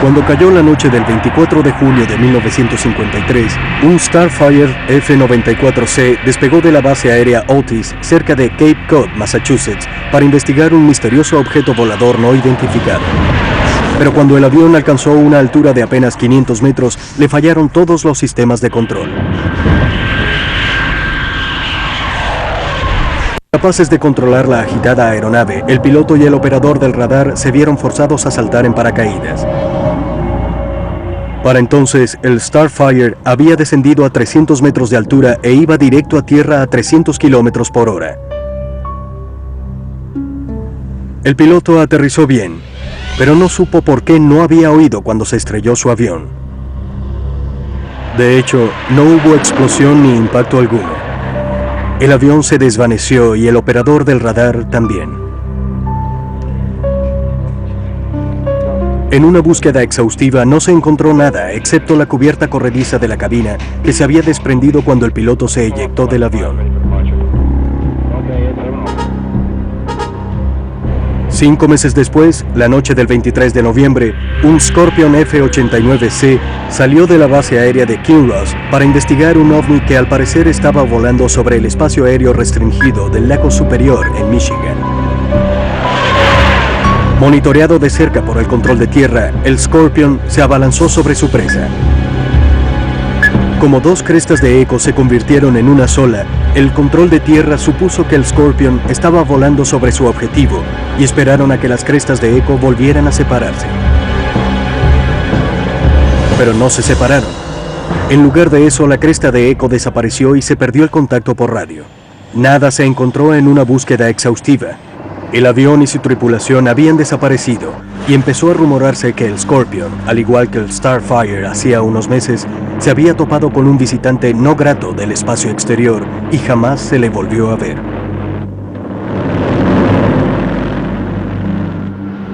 Cuando cayó la noche del 24 de julio de 1953, un Starfire F-94C despegó de la base aérea Otis, cerca de Cape Cod, Massachusetts, para investigar un misterioso objeto volador no identificado. Pero cuando el avión alcanzó una altura de apenas 500 metros, le fallaron todos los sistemas de control. Capaces de controlar la agitada aeronave, el piloto y el operador del radar se vieron forzados a saltar en paracaídas. Para entonces, el Starfire había descendido a 300 metros de altura e iba directo a tierra a 300 kilómetros por hora. El piloto aterrizó bien, pero no supo por qué no había oído cuando se estrelló su avión. De hecho, no hubo explosión ni impacto alguno. El avión se desvaneció y el operador del radar también. En una búsqueda exhaustiva no se encontró nada excepto la cubierta corrediza de la cabina que se había desprendido cuando el piloto se eyectó del avión. 5 meses después, la noche del 23 de noviembre, un Scorpion F-89C salió de la base aérea de Kinross para investigar un ovni que al parecer estaba volando sobre el espacio aéreo restringido del lago Superior en Michigan. Monitoreado de cerca por el control de tierra, el Scorpion se abalanzó sobre su presa. Como dos crestas de eco se convirtieron en una sola, el control de tierra supuso que el Scorpion estaba volando sobre su objetivo y esperaron a que las crestas de eco volvieran a separarse. Pero no se separaron. En lugar de eso, la cresta de eco desapareció y se perdió el contacto por radio. Nada se encontró en una búsqueda exhaustiva. El avión y su tripulación habían desaparecido y empezó a rumorarse que el Scorpion, al igual que el Starfire hacía unos meses, se había topado con un visitante no grato del espacio exterior y jamás se le volvió a ver.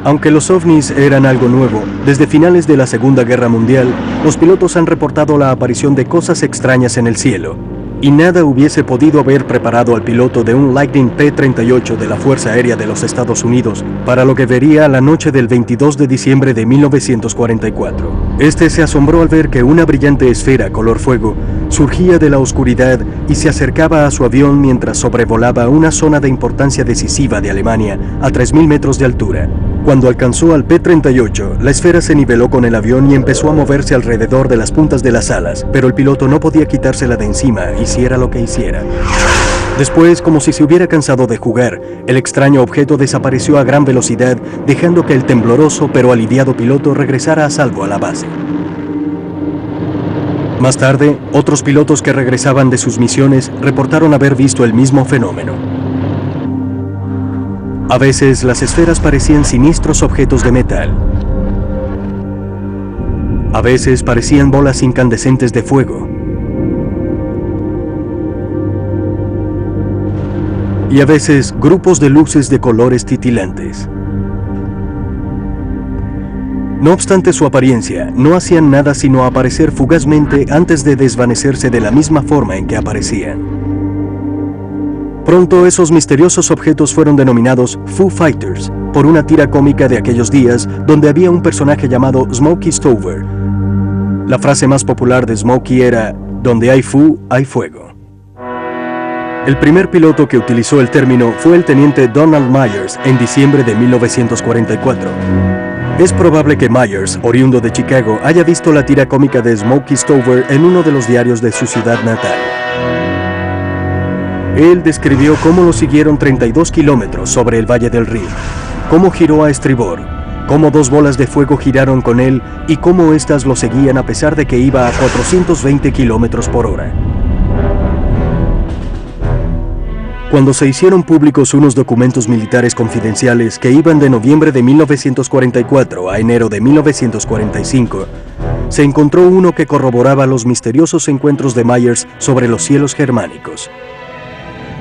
Aunque los ovnis eran algo nuevo, desde finales de la Segunda Guerra Mundial, los pilotos han reportado la aparición de cosas extrañas en el cielo. Y nada hubiese podido haber preparado al piloto de un Lightning P-38 de la Fuerza Aérea de los Estados Unidos para lo que vería la noche del 22 de diciembre de 1944. Este se asombró al ver que una brillante esfera color fuego surgía de la oscuridad y se acercaba a su avión mientras sobrevolaba una zona de importancia decisiva de Alemania a 3.000 metros de altura. Cuando alcanzó al P-38, la esfera se niveló con el avión y empezó a moverse alrededor de las puntas de las alas, pero el piloto no podía quitársela de encima, hiciera lo que hiciera. Después, como si se hubiera cansado de jugar, el extraño objeto desapareció a gran velocidad, dejando que el tembloroso pero aliviado piloto regresara a salvo a la base. Más tarde, otros pilotos que regresaban de sus misiones reportaron haber visto el mismo fenómeno. A veces las esferas parecían siniestros objetos de metal. A veces parecían bolas incandescentes de fuego. Y a veces grupos de luces de colores titilantes. No obstante su apariencia, no hacían nada sino aparecer fugazmente antes de desvanecerse de la misma forma en que aparecían. Pronto esos misteriosos objetos fueron denominados Foo Fighters, por una tira cómica de aquellos días donde había un personaje llamado Smokey Stover. La frase más popular de Smokey era, "Donde hay Foo, hay fuego". El primer piloto que utilizó el término fue el teniente Donald Myers en diciembre de 1944. Es probable que Myers, oriundo de Chicago, haya visto la tira cómica de Smokey Stover en uno de los diarios de su ciudad natal. Él describió cómo lo siguieron 32 kilómetros sobre el Valle del Rin, cómo giró a estribor, cómo dos bolas de fuego giraron con él y cómo éstas lo seguían a pesar de que iba a 420 kilómetros por hora. Cuando se hicieron públicos unos documentos militares confidenciales que iban de noviembre de 1944 a enero de 1945, se encontró uno que corroboraba los misteriosos encuentros de Myers sobre los cielos germánicos.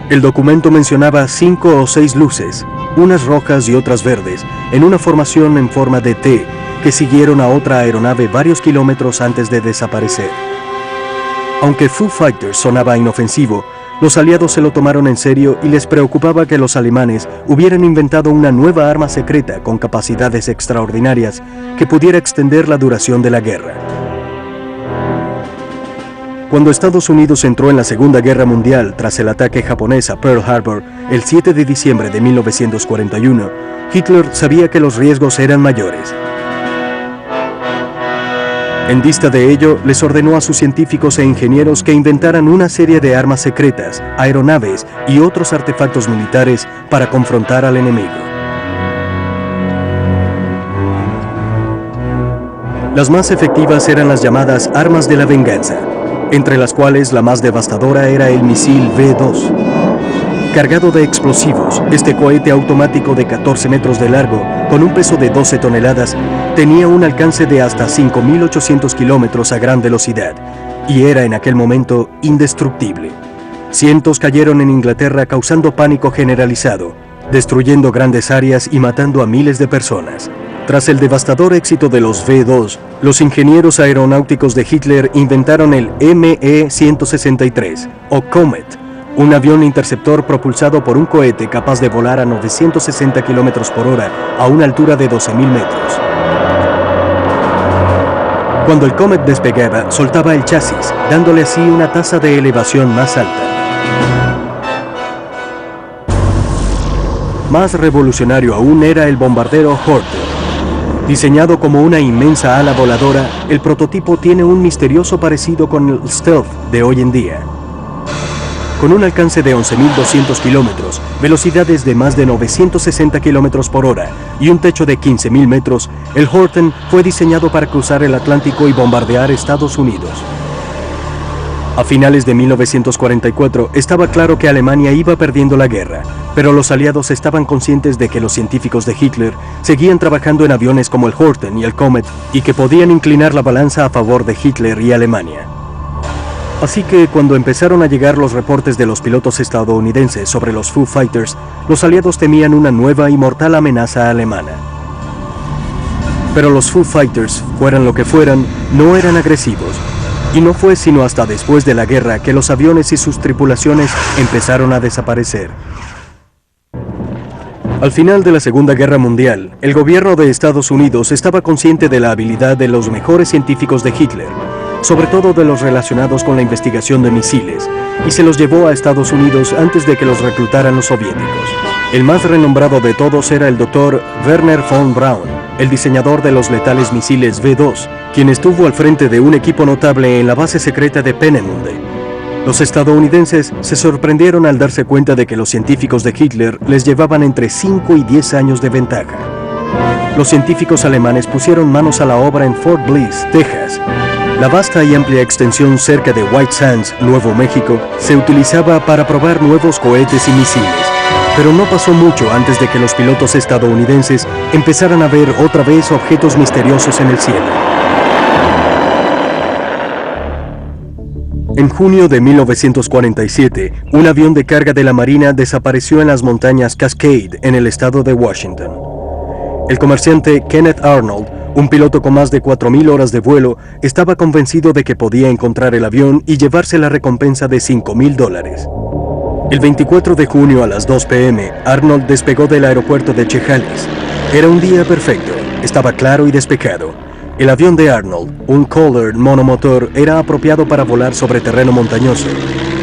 El documento mencionaba 5 o 6 luces, unas rojas y otras verdes, en una formación en forma de T, que siguieron a otra aeronave varios kilómetros antes de desaparecer. Aunque Foo Fighters sonaba inofensivo, Los aliados se lo tomaron en serio y les preocupaba que los alemanes hubieran inventado una nueva arma secreta con capacidades extraordinarias que pudiera extender la duración de la guerra. Cuando Estados Unidos entró en la Segunda Guerra Mundial tras el ataque japonés a Pearl Harbor el 7 de diciembre de 1941, Hitler sabía que los riesgos eran mayores. En vista de ello, les ordenó a sus científicos e ingenieros que inventaran una serie de armas secretas, aeronaves y otros artefactos militares para confrontar al enemigo. Las más efectivas eran las llamadas armas de la venganza, entre las cuales la más devastadora era el misil V2. Cargado de explosivos, este cohete automático de 14 metros de largo, con un peso de 12 toneladas, tenía un alcance de hasta 5.800 kilómetros a gran velocidad, y era en aquel momento indestructible. Cientos cayeron en Inglaterra causando pánico generalizado, destruyendo grandes áreas y matando a miles de personas. Tras el devastador éxito de los V2, los ingenieros aeronáuticos de Hitler inventaron el ME-163, o Comet, un avión interceptor propulsado por un cohete capaz de volar a 960 km por hora a una altura de 12.000 metros. Cuando el Comet despegaba, soltaba el chasis, dándole así una tasa de elevación más alta. Más revolucionario aún era el bombardero Horten. Diseñado como una inmensa ala voladora, el prototipo tiene un misterioso parecido con el Stealth de hoy en día. Con un alcance de 11.200 kilómetros, velocidades de más de 960 kilómetros por hora y un techo de 15.000 metros, el Horten fue diseñado para cruzar el Atlántico y bombardear Estados Unidos. A finales de 1944 estaba claro que Alemania iba perdiendo la guerra, pero los aliados estaban conscientes de que los científicos de Hitler seguían trabajando en aviones como el Horten y el Comet y que podían inclinar la balanza a favor de Hitler y Alemania. Así que cuando empezaron a llegar los reportes de los pilotos estadounidenses sobre los Foo Fighters, los aliados temían una nueva y mortal amenaza alemana. Pero los Foo Fighters, fueran lo que fueran, no eran agresivos. Y no fue sino hasta después de la guerra que los aviones y sus tripulaciones empezaron a desaparecer. Al final de la Segunda Guerra Mundial, el gobierno de Estados Unidos estaba consciente de la habilidad de los mejores científicos de Hitler, sobre todo de los relacionados con la investigación de misiles, y se los llevó a Estados Unidos antes de que los reclutaran los soviéticos. El más renombrado de todos era el Dr. Wernher von Braun, el diseñador de los letales misiles V2, quien estuvo al frente de un equipo notable en la base secreta de Peenemünde. Los estadounidenses se sorprendieron al darse cuenta de que los científicos de Hitler les llevaban entre 5 y 10 años de ventaja. Los científicos alemanes pusieron manos a la obra en Fort Bliss, Texas. La vasta y amplia extensión cerca de White Sands, Nuevo México, se utilizaba para probar nuevos cohetes y misiles. Pero no pasó mucho antes de que los pilotos estadounidenses empezaran a ver otra vez objetos misteriosos en el cielo. En junio de 1947, un avión de carga de la Marina desapareció en las montañas Cascade, en el estado de Washington. El comerciante Kenneth Arnold, un piloto con más de 4.000 horas de vuelo, estaba convencido de que podía encontrar el avión y llevarse la recompensa de $5.000. El 24 de junio a las 2 p.m., Arnold despegó del aeropuerto de Chehalis. Era un día perfecto, estaba claro y despejado. El avión de Arnold, un Kohler monomotor, era apropiado para volar sobre terreno montañoso,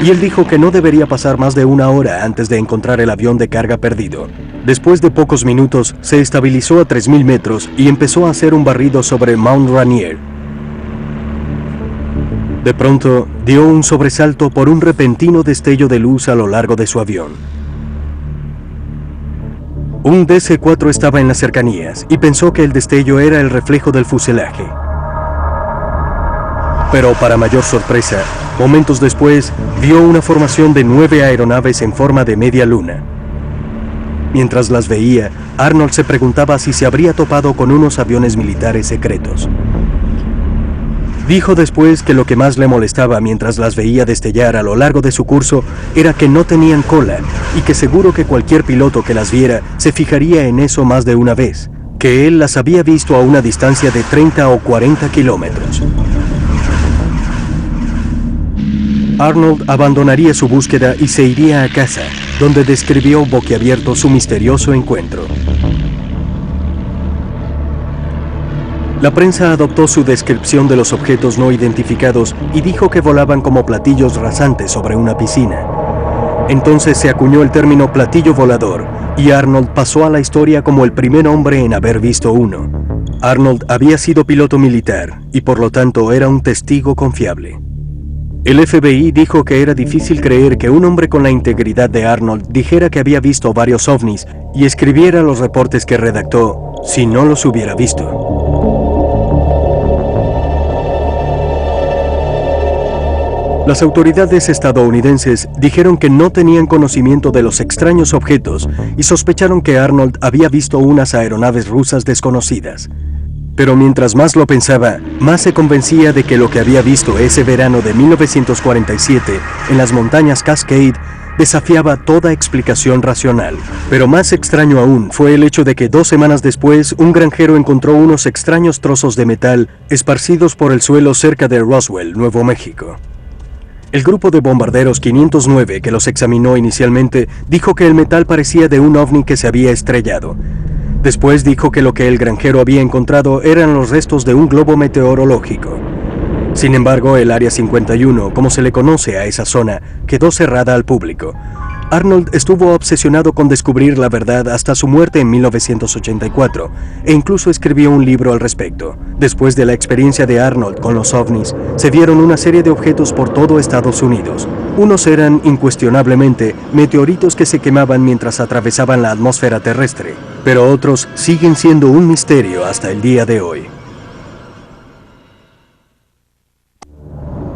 y él dijo que no debería pasar más de una hora antes de encontrar el avión de carga perdido. Después de pocos minutos, se estabilizó a 3.000 metros y empezó a hacer un barrido sobre Mount Rainier. De pronto, dio un sobresalto por un repentino destello de luz a lo largo de su avión. Un DC-4 estaba en las cercanías y pensó que el destello era el reflejo del fuselaje. Pero para mayor sorpresa, momentos después, vio una formación de 9 aeronaves en forma de media luna. Mientras las veía, Arnold se preguntaba si se habría topado con unos aviones militares secretos. Dijo después que lo que más le molestaba mientras las veía destellar a lo largo de su curso era que no tenían cola y que seguro que cualquier piloto que las viera se fijaría en eso más de una vez, que él las había visto a una distancia de 30 o 40 kilómetros. Arnold abandonaría su búsqueda y se iría a casa, donde describió boquiabierto su misterioso encuentro. La prensa adoptó su descripción de los objetos no identificados y dijo que volaban como platillos rasantes sobre una piscina. Entonces se acuñó el término platillo volador, y Arnold pasó a la historia como el primer hombre en haber visto uno. Arnold había sido piloto militar, y por lo tanto era un testigo confiable. El FBI dijo que era difícil creer que un hombre con la integridad de Arnold dijera que había visto varios ovnis y escribiera los reportes que redactó si no los hubiera visto. Las autoridades estadounidenses dijeron que no tenían conocimiento de los extraños objetos y sospecharon que Arnold había visto unas aeronaves rusas desconocidas. Pero mientras más lo pensaba, más se convencía de que lo que había visto ese verano de 1947 en las montañas Cascade desafiaba toda explicación racional. Pero más extraño aún fue el hecho de que 2 semanas después un granjero encontró unos extraños trozos de metal esparcidos por el suelo cerca de Roswell, Nuevo México. El grupo de bombarderos 509 que los examinó inicialmente dijo que el metal parecía de un ovni que se había estrellado. Después dijo que lo que el granjero había encontrado eran los restos de un globo meteorológico. Sin embargo, el Área 51, como se le conoce a esa zona, quedó cerrada al público. Arnold estuvo obsesionado con descubrir la verdad hasta su muerte en 1984, e incluso escribió un libro al respecto. Después de la experiencia de Arnold con los ovnis, se vieron una serie de objetos por todo Estados Unidos. Unos eran, incuestionablemente, meteoritos que se quemaban mientras atravesaban la atmósfera terrestre, pero otros siguen siendo un misterio hasta el día de hoy.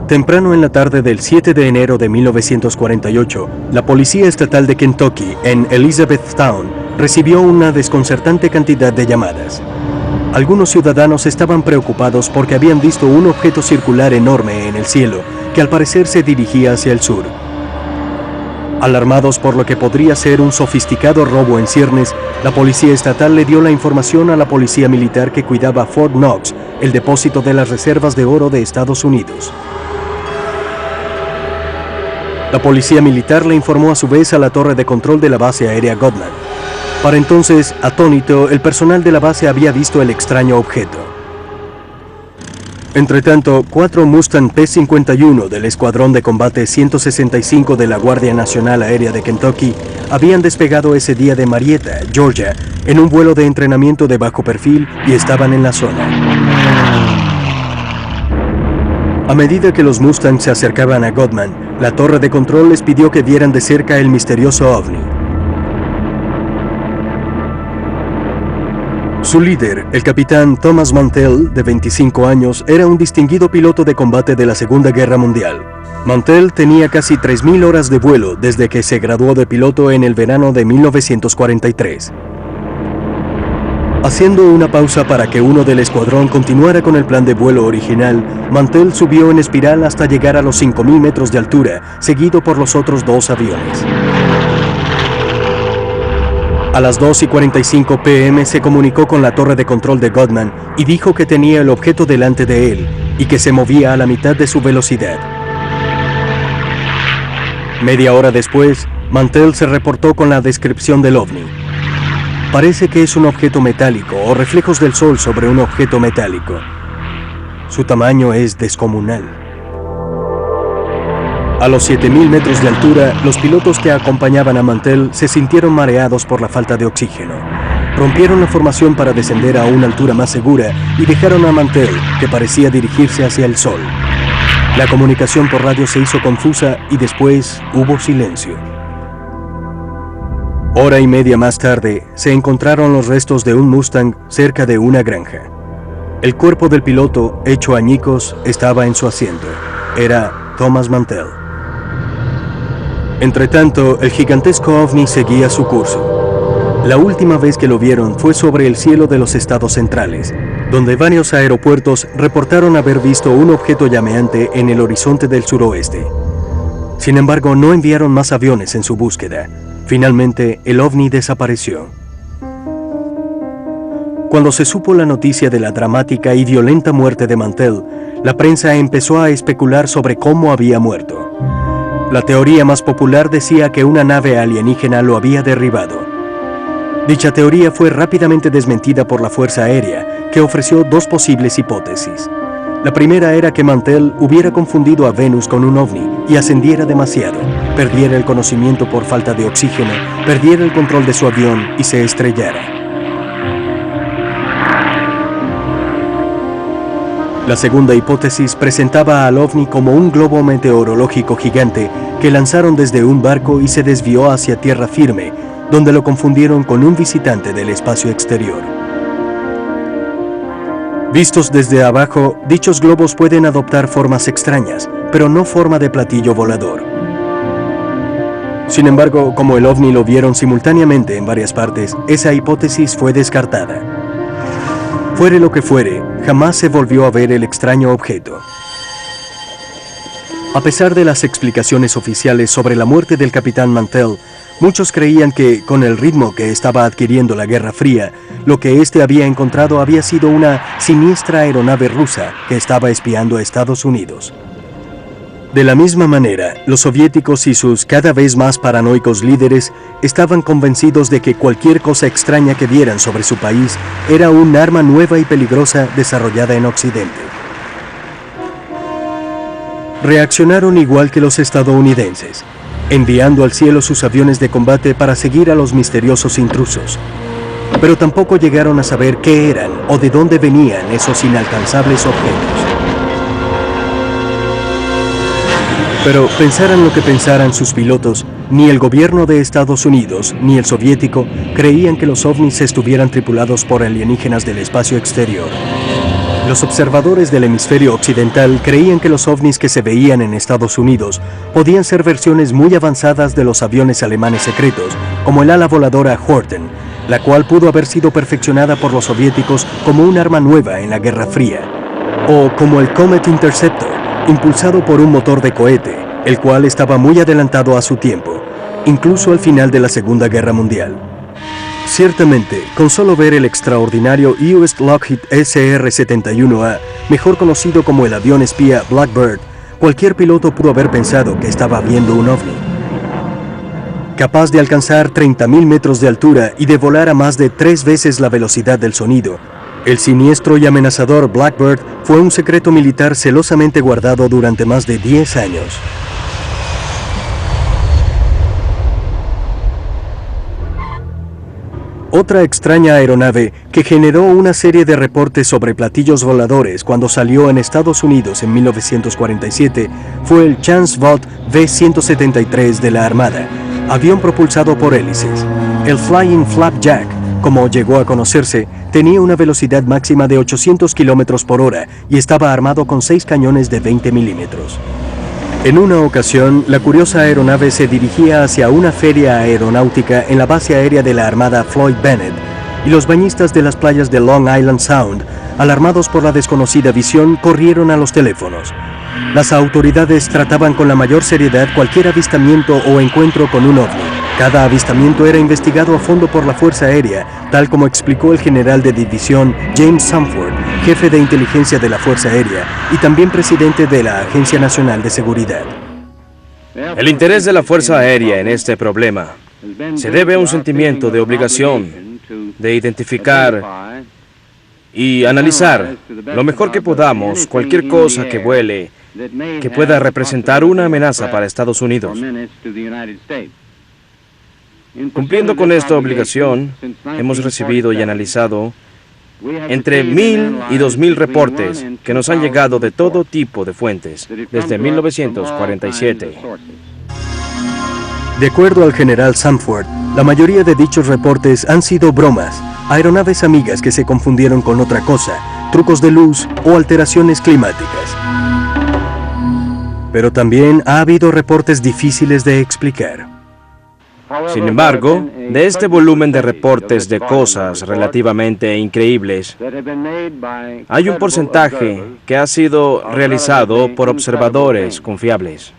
Temprano en la tarde del 7 de enero de 1948, la Policía Estatal de Kentucky, en Elizabethtown, recibió una desconcertante cantidad de llamadas. Algunos ciudadanos estaban preocupados porque habían visto un objeto circular enorme en el cielo, que al parecer se dirigía hacia el sur. Alarmados por lo que podría ser un sofisticado robo en ciernes, la Policía Estatal le dio la información a la Policía Militar que cuidaba Fort Knox, el depósito de las reservas de oro de Estados Unidos. La Policía Militar le informó a su vez a la torre de control de la base aérea Godman. Para entonces, atónito, el personal de la base había visto el extraño objeto. Entretanto, 4 Mustang P-51 del Escuadrón de Combate 165 de la Guardia Nacional Aérea de Kentucky habían despegado ese día de Marietta, Georgia, en un vuelo de entrenamiento de bajo perfil y estaban en la zona. A medida que los Mustangs se acercaban a Godman, la torre de control les pidió que vieran de cerca el misterioso ovni. Su líder, el capitán Thomas Mantell, de 25 años, era un distinguido piloto de combate de la Segunda Guerra Mundial. Mantell tenía casi 3.000 horas de vuelo desde que se graduó de piloto en el verano de 1943. Haciendo una pausa para que uno del escuadrón continuara con el plan de vuelo original, Mantell subió en espiral hasta llegar a los 5.000 metros de altura, seguido por los otros 2 aviones. A las 2:45 p.m. se comunicó con la torre de control de Godman y dijo que tenía el objeto delante de él y que se movía a la mitad de su velocidad. Media hora después, Mantell se reportó con la descripción del ovni. Parece que es un objeto metálico o reflejos del sol sobre un objeto metálico. Su tamaño es descomunal. A los 7.000 metros de altura, los pilotos que acompañaban a Mantell se sintieron mareados por la falta de oxígeno. Rompieron la formación para descender a una altura más segura y dejaron a Mantell, que parecía dirigirse hacia el sol. La comunicación por radio se hizo confusa y después hubo silencio. Hora y media más tarde, se encontraron los restos de un Mustang cerca de una granja. El cuerpo del piloto, hecho añicos, estaba en su asiento. Era Thomas Mantell. Entretanto, el gigantesco ovni seguía su curso. La última vez que lo vieron fue sobre el cielo de los estados centrales, donde varios aeropuertos reportaron haber visto un objeto llameante en el horizonte del suroeste. Sin embargo, no enviaron más aviones en su búsqueda. Finalmente, el ovni desapareció. Cuando se supo la noticia de la dramática y violenta muerte de Mantell, la prensa empezó a especular sobre cómo había muerto. La teoría más popular decía que una nave alienígena lo había derribado. Dicha teoría fue rápidamente desmentida por la Fuerza Aérea, que ofreció dos posibles hipótesis. La primera era que Mantell hubiera confundido a Venus con un ovni y ascendiera demasiado, perdiera el conocimiento por falta de oxígeno, perdiera el control de su avión y se estrellara. La segunda hipótesis presentaba al ovni como un globo meteorológico gigante que lanzaron desde un barco y se desvió hacia tierra firme, donde lo confundieron con un visitante del espacio exterior. Vistos desde abajo, dichos globos pueden adoptar formas extrañas, pero no forma de platillo volador. Sin embargo, como el ovni lo vieron simultáneamente en varias partes, esa hipótesis fue descartada. Fuere lo que fuere, jamás se volvió a ver el extraño objeto. A pesar de las explicaciones oficiales sobre la muerte del capitán Mantell, muchos creían que, con el ritmo que estaba adquiriendo la Guerra Fría, lo que éste había encontrado había sido una siniestra aeronave rusa que estaba espiando a Estados Unidos. De la misma manera, los soviéticos y sus cada vez más paranoicos líderes estaban convencidos de que cualquier cosa extraña que vieran sobre su país era un arma nueva y peligrosa desarrollada en Occidente. Reaccionaron igual que los estadounidenses, enviando al cielo sus aviones de combate para seguir a los misteriosos intrusos. Pero tampoco llegaron a saber qué eran o de dónde venían esos inalcanzables objetos. Pero pensaran lo que pensaran sus pilotos, ni el gobierno de Estados Unidos ni el soviético creían que los ovnis estuvieran tripulados por alienígenas del espacio exterior. Los observadores del hemisferio occidental creían que los ovnis que se veían en Estados Unidos podían ser versiones muy avanzadas de los aviones alemanes secretos, como el ala voladora Horten, la cual pudo haber sido perfeccionada por los soviéticos como un arma nueva en la Guerra Fría, o como el Comet Interceptor, impulsado por un motor de cohete, el cual estaba muy adelantado a su tiempo, incluso al final de la Segunda Guerra Mundial. Ciertamente, con solo ver el extraordinario US Lockheed SR-71A, mejor conocido como el avión espía Blackbird, cualquier piloto pudo haber pensado que estaba viendo un ovni. Capaz de alcanzar 30.000 metros de altura y de volar a más de 3 veces la velocidad del sonido, el siniestro y amenazador Blackbird fue un secreto militar celosamente guardado durante más de 10 años. Otra extraña aeronave que generó una serie de reportes sobre platillos voladores cuando salió en Estados Unidos en 1947 fue el Chance Vought V-173 de la Armada, avión propulsado por hélices. El Flying Flapjack, como llegó a conocerse, tenía una velocidad máxima de 800 km por hora y estaba armado con 6 cañones de 20 milímetros. En una ocasión, la curiosa aeronave se dirigía hacia una feria aeronáutica en la base aérea de la Armada Floyd Bennett, y los bañistas de las playas de Long Island Sound, alarmados por la desconocida visión, corrieron a los teléfonos. Las autoridades trataban con la mayor seriedad cualquier avistamiento o encuentro con un ovni. Cada avistamiento era investigado a fondo por la Fuerza Aérea, tal como explicó el general de división James Samford, jefe de inteligencia de la Fuerza Aérea y también presidente de la Agencia Nacional de Seguridad. El interés de la Fuerza Aérea en este problema se debe a un sentimiento de obligación, de identificar y analizar lo mejor que podamos cualquier cosa que vuele, que pueda representar una amenaza para Estados Unidos. Cumpliendo con esta obligación, hemos recibido y analizado entre 1.000 y 2.000 reportes que nos han llegado de todo tipo de fuentes desde 1947. De acuerdo al general Samford, la mayoría de dichos reportes han sido bromas, aeronaves amigas que se confundieron con otra cosa, trucos de luz o alteraciones climáticas. Pero también ha habido reportes difíciles de explicar. Sin embargo, de este volumen de reportes de cosas relativamente increíbles, hay un porcentaje que ha sido realizado por observadores confiables.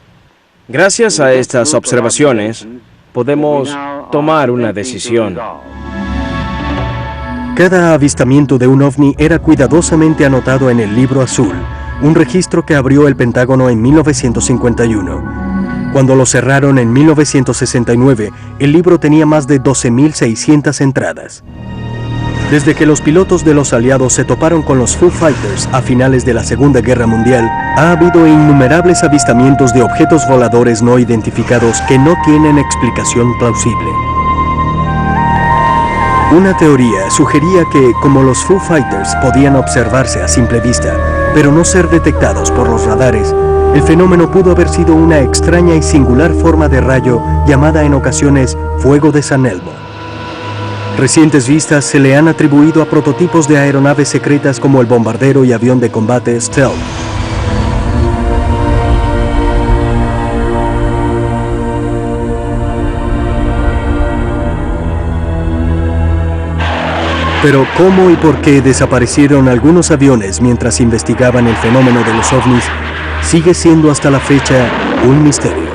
Gracias a estas observaciones, podemos tomar una decisión. Cada avistamiento de un ovni era cuidadosamente anotado en el libro azul, un registro que abrió el Pentágono en 1951. Cuando lo cerraron en 1969, el libro tenía más de 12.600 entradas. Desde que los pilotos de los aliados se toparon con los Foo Fighters a finales de la Segunda Guerra Mundial, ha habido innumerables avistamientos de objetos voladores no identificados que no tienen explicación plausible. Una teoría sugería que, como los Foo Fighters podían observarse a simple vista, pero no ser detectados por los radares, el fenómeno pudo haber sido una extraña y singular forma de rayo llamada en ocasiones fuego de San Elmo. Recientes vistas se le han atribuido a prototipos de aeronaves secretas como el bombardero y avión de combate Stealth. Pero ¿cómo y por qué desaparecieron algunos aviones mientras investigaban el fenómeno de los ovnis? Sigue siendo hasta la fecha un misterio.